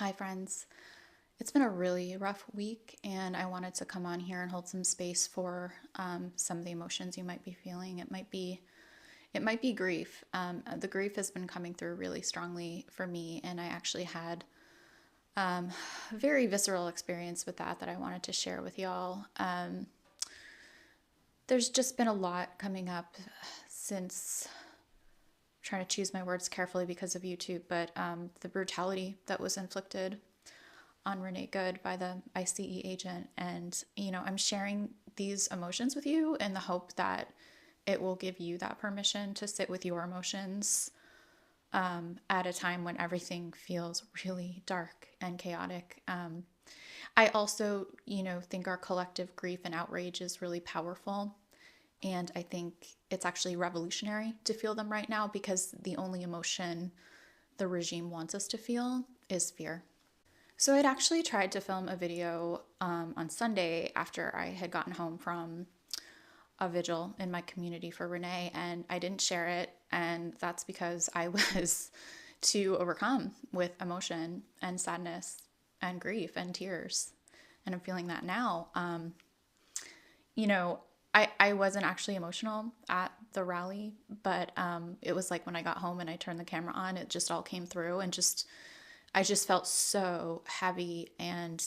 Hi, friends. It's been a really rough week, and I wanted to come on here and hold some space for some of the emotions you might be feeling. It might be grief. The grief has been coming through really strongly for me, and I actually had a very visceral experience with that I wanted to share with y'all. There's just been a lot coming up since trying to choose my words carefully because of YouTube, but the brutality that was inflicted on Renee Good by the ICE agent. And, I'm sharing these emotions with you in the hope that it will give you that permission to sit with your emotions at a time when everything feels really dark and chaotic. I also, think our collective grief and outrage is really powerful. And I think it's actually revolutionary to feel them right now because the only emotion the regime wants us to feel is fear. So I'd actually tried to film a video on Sunday after I had gotten home from a vigil in my community for Renee, and I didn't share it. And that's because I was too overcome with emotion and sadness and grief and tears. And I'm feeling that now. You know, I wasn't actually emotional at the rally, but it was like when I got home and I turned the camera on, it just all came through and I just felt so heavy and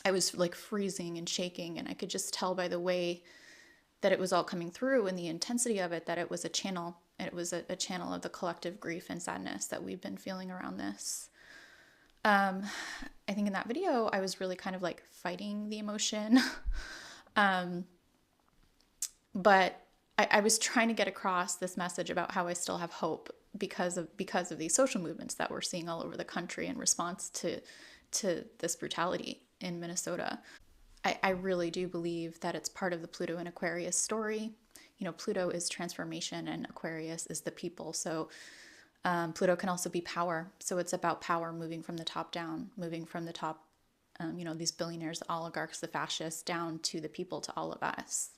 I was like freezing and shaking, and I could just tell by the way that it was all coming through and the intensity of it that it was a channel. It was a channel of the collective grief and sadness that we've been feeling around this. I think in that video, I was really kind of like fighting the emotion. But I was trying to get across this message about how I still have hope because of these social movements that we're seeing all over the country in response to this brutality in Minnesota. I really do believe that it's part of the Pluto and Aquarius story. Pluto is transformation and Aquarius is the people. So Pluto can also be power. So it's about power moving from the top down, moving from the top, these billionaires, the oligarchs, the fascists, down to the people, to all of us.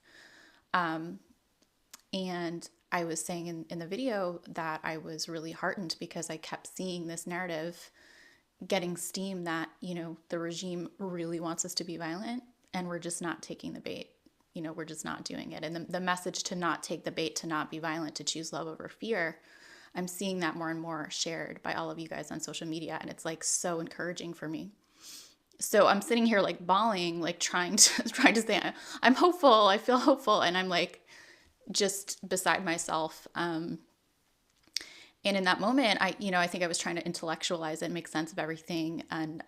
And I was saying in the video that I was really heartened because I kept seeing this narrative getting steam that, the regime really wants us to be violent and we're just not taking the bait. We're just not doing it. And the message to not take the bait, to not be violent, to choose love over fear, I'm seeing that more and more shared by all of you guys on social media. And it's like so encouraging for me. So I'm sitting here like bawling, like trying to say, I'm hopeful. I feel hopeful. And I'm like just beside myself. And in that moment, I think I was trying to intellectualize it, make sense of everything. And,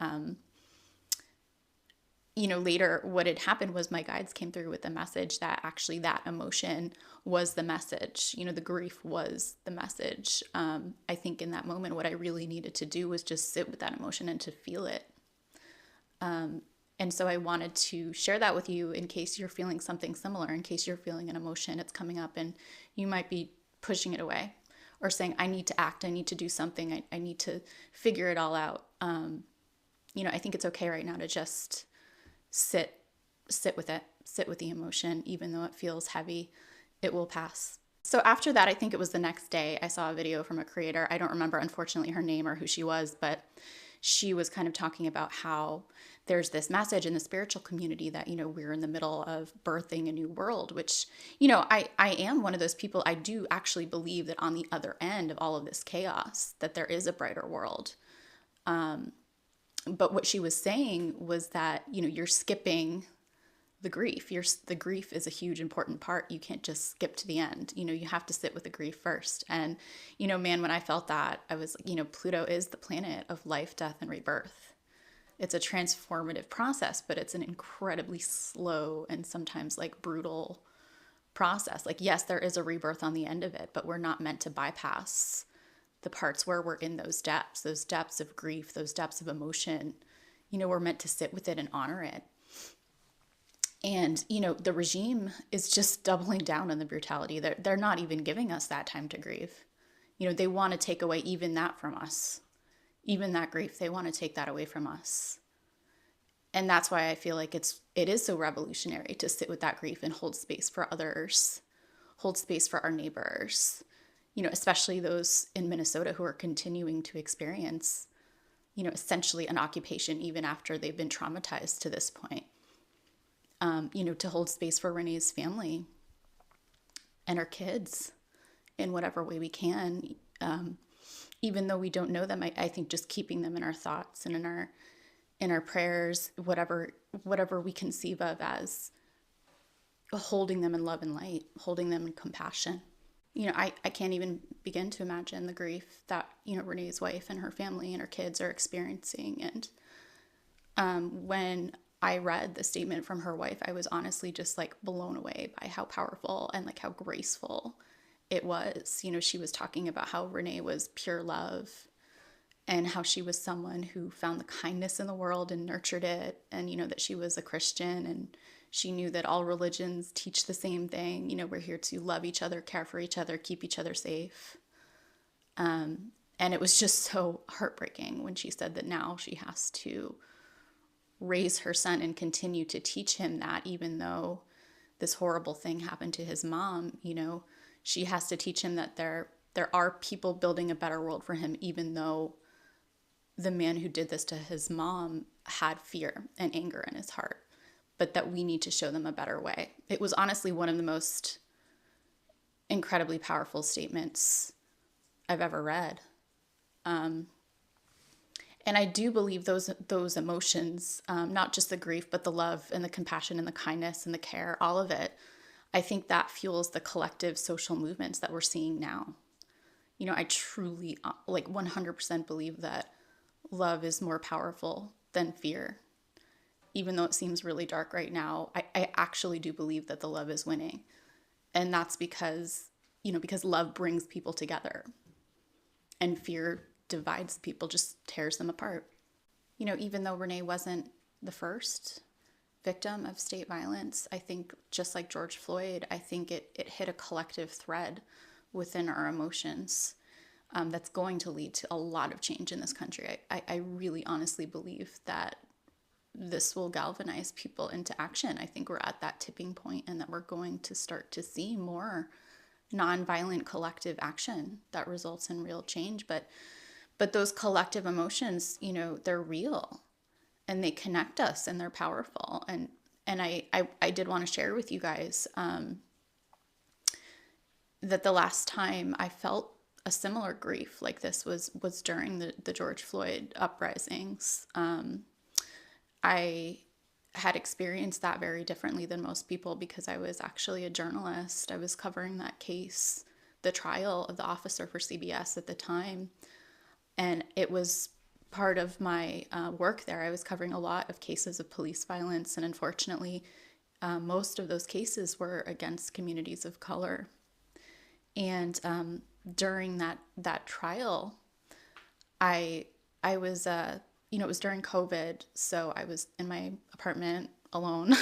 later what had happened was my guides came through with the message that actually that emotion was the message. The grief was the message. I think in that moment, what I really needed to do was just sit with that emotion and to feel it. And so I wanted to share that with you in case you're feeling something similar, in case you're feeling an emotion, it's coming up and you might be pushing it away or saying, I need to act, I need to do something, I need to figure it all out. I think it's okay right now to just sit with it, sit with the emotion, even though it feels heavy, it will pass. So after that, I think it was the next day, I saw a video from a creator. I don't remember, unfortunately, her name or who she was, but she was kind of talking about how there's this message in the spiritual community that, we're in the middle of birthing a new world, which, I am one of those people. I do actually believe that on the other end of all of this chaos, that there is a brighter world. But what she was saying was that, you're skipping the grief. The grief is a huge important part. You can't just skip to the end. You have to sit with the grief first. And, man, when I felt that, I was, Pluto is the planet of life, death, and rebirth. It's a transformative process, but it's an incredibly slow and sometimes like brutal process. Like, yes, there is a rebirth on the end of it, but we're not meant to bypass the parts where we're in those depths of grief, those depths of emotion. We're meant to sit with it and honor it. And, the regime is just doubling down on the brutality. They're not even giving us that time to grieve. They want to take away even that from us. Even that grief, they want to take that away from us. And that's why I feel like it is so revolutionary to sit with that grief and hold space for others, hold space for our neighbors, especially those in Minnesota who are continuing to experience essentially an occupation even after they've been traumatized to this point. To hold space for Renee's family and her kids in whatever way we can. Even though we don't know them, I think just keeping them in our thoughts and in our prayers, whatever we conceive of as holding them in love and light, holding them in compassion. I can't even begin to imagine the grief that, Renee's wife and her family and her kids are experiencing. And when I read the statement from her wife, I was honestly just like blown away by how powerful and like how graceful it was. She was talking about how Renee was pure love and how she was someone who found the kindness in the world and nurtured it. And, that she was a Christian and she knew that all religions teach the same thing. We're here to love each other, care for each other, keep each other safe. And it was just so heartbreaking when she said that now she has to raise her son and continue to teach him that, even though this horrible thing happened to his mom. She has to teach him that there are people building a better world for him, even though the man who did this to his mom had fear and anger in his heart, but that we need to show them a better way. It was honestly one of the most incredibly powerful statements I've ever read. And I do believe those emotions, not just the grief, but the love and the compassion and the kindness and the care, all of it, I think that fuels the collective social movements that we're seeing now. I truly, 100% believe that love is more powerful than fear. Even though it seems really dark right now, I actually do believe that the love is winning. And that's because love brings people together. And fear divides people, just tears them apart. Even though Renee wasn't the first victim of state violence, I think just like George Floyd, I think it hit a collective thread within our emotions that's going to lead to a lot of change in this country. I really honestly believe that this will galvanize people into action. I think we're at that tipping point and that we're going to start to see more nonviolent collective action that results in real change. But those collective emotions, they're real and they connect us and they're powerful. And I did want to share with you guys that the last time I felt a similar grief like this was during the George Floyd uprisings. I had experienced that very differently than most people because I was actually a journalist. I was covering that case, the trial of the officer for CBS at the time. And it was part of my work there. I was covering a lot of cases of police violence. And unfortunately, most of those cases were against communities of color. And during that trial, I was, it was during COVID. So I was in my apartment alone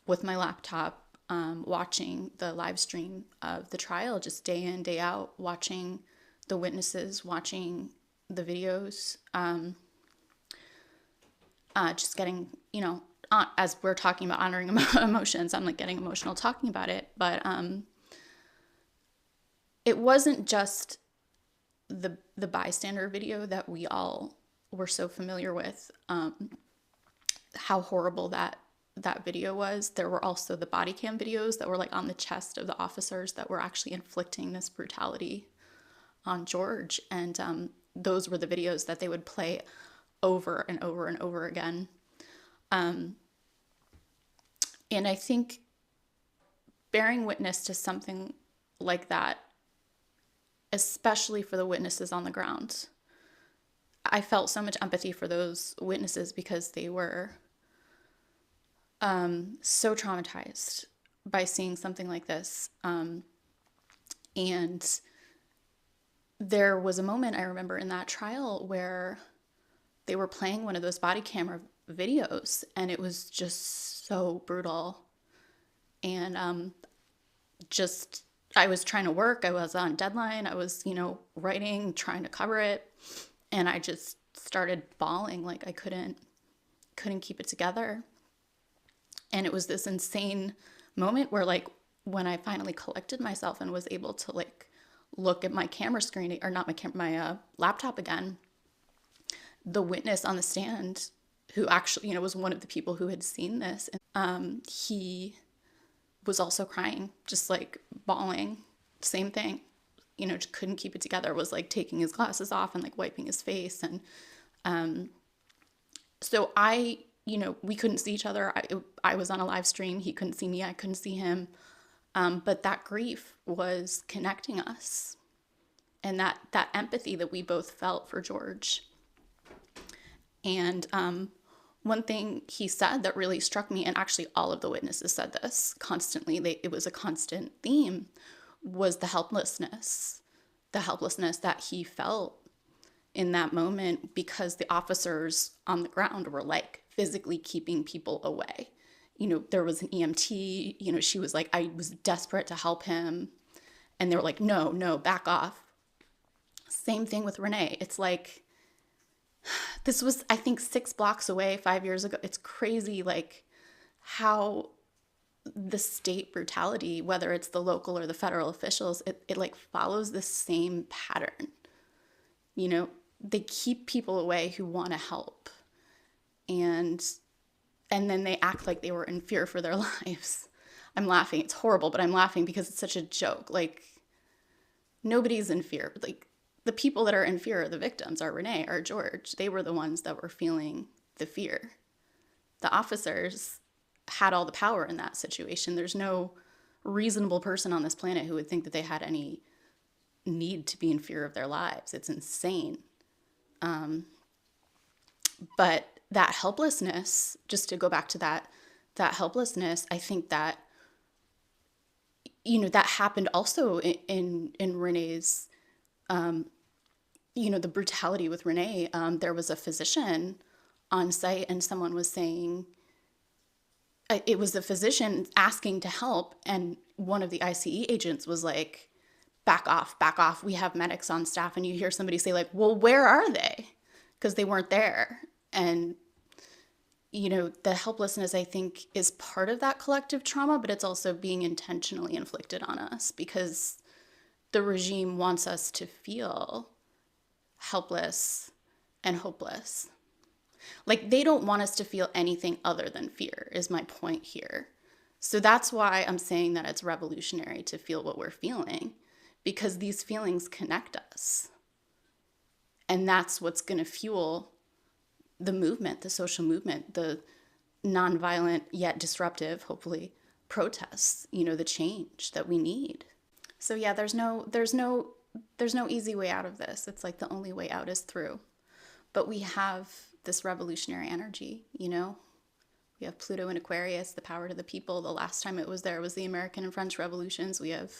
with my laptop, watching the live stream of the trial, just day in, day out, watching the witnesses, watching the videos, just getting, as we're talking about honoring emotions, I'm like getting emotional talking about it. But it wasn't just the bystander video that we all were so familiar with, how horrible that video was. There were also the body cam videos that were like on the chest of the officers that were actually inflicting this brutality on George. And those were the videos that they would play over and over and over again. And I think bearing witness to something like that, especially for the witnesses on the ground, I felt so much empathy for those witnesses because they were so traumatized by seeing something like this. And there was a moment I remember in that trial where they were playing one of those body camera videos and it was just so brutal. And I was trying to work. I was on deadline. I was, writing, trying to cover it. And I just started bawling. Like I couldn't keep it together. And it was this insane moment where like when I finally collected myself and was able to like look at my camera screen, or not my laptop again, the witness on the stand, who actually, was one of the people who had seen this, he was also crying, just like bawling, same thing, just couldn't keep it together, was like taking his glasses off and like wiping his face. And so we couldn't see each other. I was on a live stream. He couldn't see me. I couldn't see him. But that grief was connecting us, and that empathy that we both felt for George. And one thing he said that really struck me, and actually all of the witnesses said this constantly, it was a constant theme, was the helplessness that he felt in that moment, because the officers on the ground were like physically keeping people away. There was an EMT, she was like, I was desperate to help him. And they were like, no, back off. Same thing with Renee. It's like, this was, I think, 6 blocks away 5 years ago. It's crazy, like, how the state brutality, whether it's the local or the federal officials, it like follows the same pattern. They keep people away who want to help. And then they act like they were in fear for their lives. I'm laughing. It's horrible, but I'm laughing because it's such a joke. Like, nobody's in fear. Like, the people that are in fear are the victims, are Renee, are George. They were the ones that were feeling the fear. The officers had all the power in that situation. There's no reasonable person on this planet who would think that they had any need to be in fear of their lives. It's insane. But that helplessness, just to go back to that helplessness, I think that, that happened also in Renee's, the brutality with Renee. There was a physician on site, and someone was saying, it was the physician asking to help, and one of the ICE agents was like, back off, we have medics on staff. And you hear somebody say like, well, where are they? Because they weren't there. And the helplessness, I think, is part of that collective trauma, but it's also being intentionally inflicted on us because the regime wants us to feel helpless and hopeless. Like, they don't want us to feel anything other than fear, is my point here. So that's why I'm saying that it's revolutionary to feel what we're feeling, because these feelings connect us. And that's what's going to fuel the movement, the social movement, the nonviolent yet disruptive, hopefully, protests, the change that we need. So yeah, there's no easy way out of this. It's like the only way out is through. But we have this revolutionary energy, We have Pluto in Aquarius, the power to the people. The last time it was there was the American and French revolutions. We have,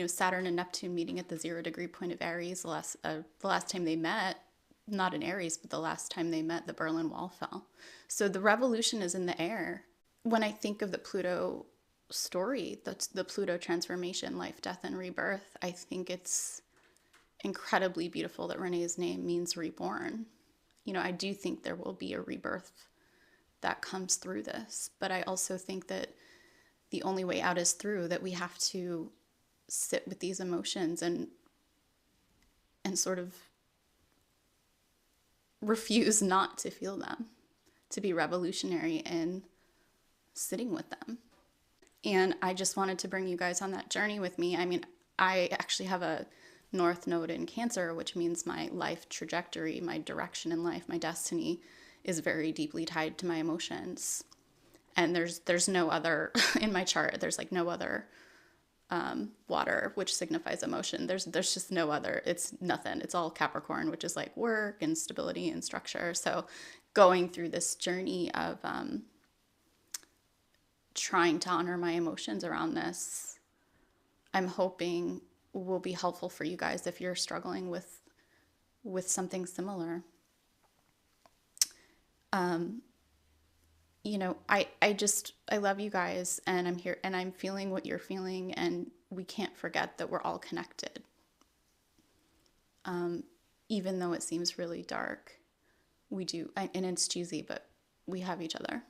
Saturn and Neptune meeting at the 0-degree point of Aries. The last time they met, not in Aries, but the last time they met, the Berlin Wall fell. So the revolution is in the air. When I think of the Pluto story, the Pluto transformation, life, death, and rebirth, I think it's incredibly beautiful that Renee's name means reborn. I do think there will be a rebirth that comes through this, but I also think that the only way out is through, that we have to sit with these emotions and sort of refuse not to feel them, to be revolutionary in sitting with them. And I just wanted to bring you guys on that journey with me. I mean, I actually have a North Node in Cancer, which means my life trajectory, my direction in life, my destiny is very deeply tied to my emotions. And there's no other, in my chart, there's like no other water, which signifies emotion. There's just no other, it's nothing. It's all Capricorn, which is like work and stability and structure. So going through this journey of trying to honor my emotions around this, I'm hoping will be helpful for you guys if you're struggling with something similar. I love you guys, and I'm here, and I'm feeling what you're feeling, and we can't forget that we're all connected. Even though it seems really dark, we do, and it's cheesy, but we have each other.